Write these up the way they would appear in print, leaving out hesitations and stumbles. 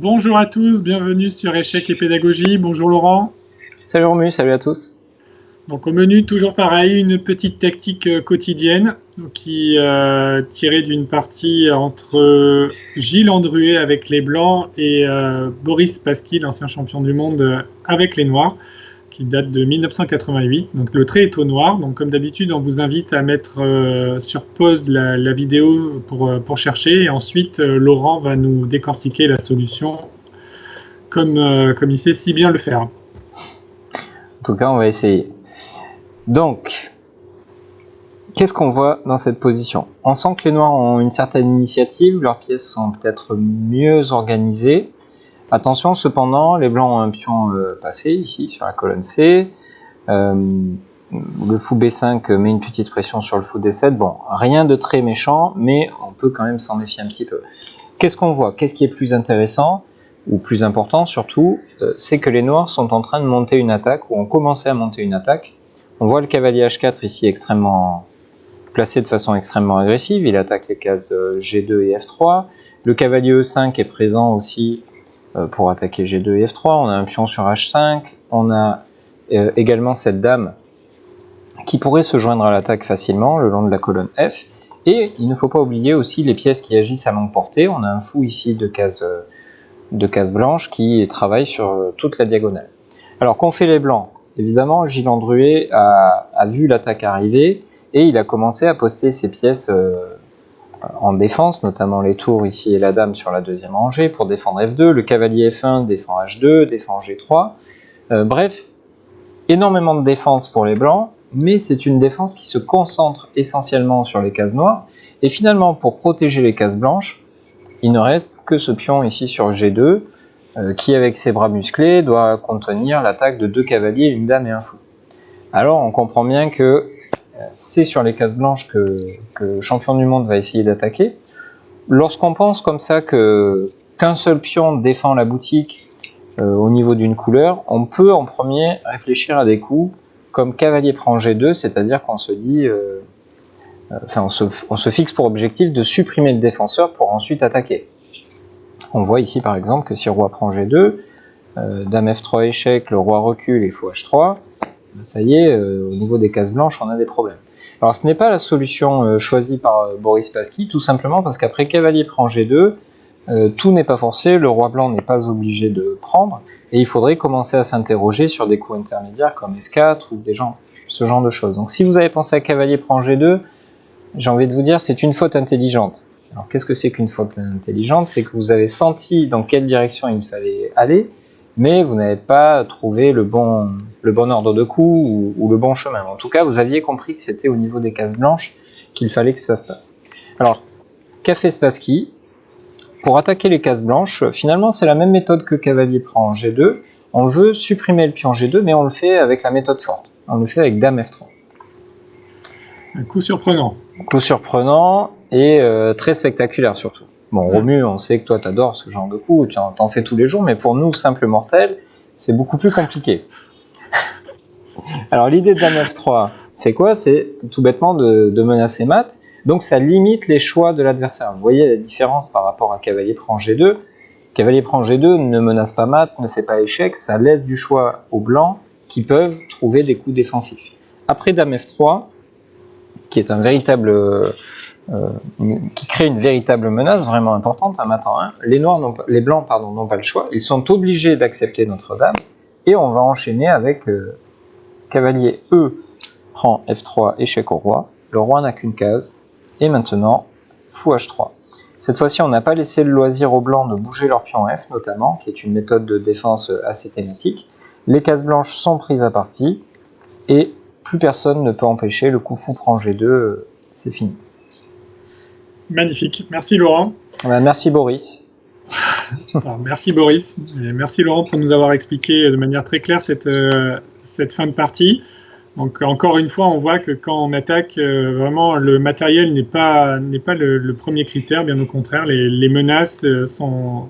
Bonjour à tous, bienvenue sur Échecs et Pédagogie. Bonjour Laurent. Salut Romu, salut à tous. Donc au menu, toujours pareil, une petite tactique quotidienne donc, qui tirée d'une partie entre Gilles Andruet avec les Blancs et Boris Spassky, l'ancien champion du monde avec les Noirs, qui date de 1988. Donc le trait est au noir. Donc comme d'habitude, on vous invite à mettre sur pause la vidéo pour chercher. Et ensuite, Laurent va nous décortiquer la solution comme il sait si bien le faire. En tout cas, on va essayer. Donc, qu'est-ce qu'on voit dans cette position? On sent que les Noirs ont une certaine initiative, leurs pièces sont peut-être mieux organisées. Attention cependant, les Blancs ont un pion passé ici sur la colonne C. Le fou B5 met une petite pression sur le fou D7. Bon, rien de très méchant, mais on peut quand même s'en méfier un petit peu. Qu'est-ce qu'on voit? Qu'est-ce qui est plus intéressant, ou plus important surtout, c'est que les Noirs sont en train de monter une attaque, ou ont commencé à monter une attaque. On voit le cavalier H4 ici placé de façon extrêmement agressive, il attaque les cases G2 et F3. Le cavalier E5 est présent aussi pour attaquer G2 et F3. On a un pion sur H5, on a également cette dame qui pourrait se joindre à l'attaque facilement le long de la colonne F. Et il ne faut pas oublier aussi les pièces qui agissent à longue portée. On a un fou ici de cases blanches qui travaille sur toute la diagonale. Alors qu'ont fait les Blancs? Évidemment, Gilles Andruet a vu l'attaque arriver et il a commencé à poster ses pièces en défense, notamment les tours ici et la dame sur la deuxième rangée pour défendre F2, le cavalier F1 défend H2, défend G3. Bref, énormément de défense pour les Blancs, mais c'est une défense qui se concentre essentiellement sur les cases noires. Et finalement, pour protéger les cases blanches, il ne reste que ce pion ici sur G2, qui avec ses bras musclés doit contenir l'attaque de deux cavaliers, une dame et un fou. Alors on comprend bien que c'est sur les cases blanches que le champion du monde va essayer d'attaquer. Lorsqu'on pense comme ça qu'un seul pion défend la boutique au niveau d'une couleur, on peut en premier réfléchir à des coups comme cavalier prend G2, c'est-à-dire qu'on se dit... on se fixe pour objectif de supprimer le défenseur pour ensuite attaquer. On voit ici par exemple que si roi prend G2, dame F3 échec, le roi recule et fou H3, ça y est, au niveau des cases blanches, on a des problèmes. Alors ce n'est pas la solution choisie par Boris Spassky, tout simplement parce qu'après cavalier prend G2, tout n'est pas forcé, le roi blanc n'est pas obligé de prendre, et il faudrait commencer à s'interroger sur des coups intermédiaires comme F4 ou ce genre de choses. Donc si vous avez pensé à cavalier prend G2, j'ai envie de vous dire, c'est une faute intelligente. Alors qu'est-ce que c'est qu'une faute intelligente? C'est que vous avez senti dans quelle direction il fallait aller, mais vous n'avez pas trouvé le bon ordre de coups ou le bon chemin. En tout cas, vous aviez compris que c'était au niveau des cases blanches qu'il fallait que ça se passe. Alors, qu'a fait Spassky? Pour attaquer les cases blanches, finalement c'est la même méthode que cavalier prend G2. On veut supprimer le pion G2, mais on le fait avec la méthode forte. On le fait avec dame F3. Un coup surprenant. Coup surprenant et très spectaculaire surtout. Bon, Romu, on sait que toi t'adores ce genre de coup, tu en fais tous les jours, mais pour nous, simples mortels, c'est beaucoup plus compliqué. Alors l'idée de dame F3, c'est quoi? C'est tout bêtement de menacer mat, donc ça limite les choix de l'adversaire. Vous voyez la différence par rapport à cavalier prend G2. Cavalier prend G2 ne menace pas mat, ne fait pas échec, ça laisse du choix aux blancs qui peuvent trouver des coups défensifs. Après dame F3, qui est un véritable... qui crée une véritable menace vraiment importante, un mat en 1, les blancs n'ont pas le choix, ils sont obligés d'accepter notre dame, et on va enchaîner avec cavalier E prend F3, échec au roi, le roi n'a qu'une case, et maintenant fou H3. Cette fois-ci, on n'a pas laissé le loisir aux blancs de bouger leur pion F, notamment, qui est une méthode de défense assez thématique. Les cases blanches sont prises à partie, et plus personne ne peut empêcher le coup fou prend G2, c'est fini. Magnifique, merci Laurent. Merci Boris. Alors, merci Boris, et merci Laurent pour nous avoir expliqué de manière très claire cette fin de partie. Donc encore une fois, on voit que quand on attaque, vraiment le matériel n'est pas le premier critère, bien au contraire, les menaces sont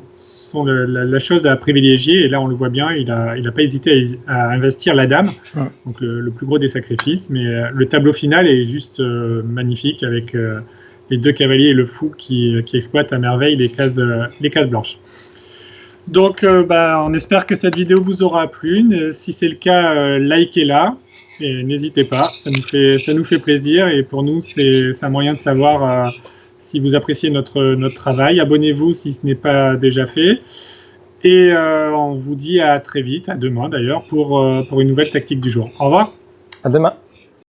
la chose à privilégier, et là on le voit bien, il n'a pas hésité à investir la dame, donc le plus gros des sacrifices, mais le tableau final est juste magnifique avec les deux cavaliers et le fou qui exploitent à merveille les cases blanches. Donc, on espère que cette vidéo vous aura plu. Si c'est le cas, likez-la et n'hésitez pas. Ça nous fait plaisir et pour nous, c'est un moyen de savoir si vous appréciez notre travail. Abonnez-vous si ce n'est pas déjà fait. Et on vous dit à très vite, à demain d'ailleurs, pour une nouvelle tactique du jour. Au revoir. À demain.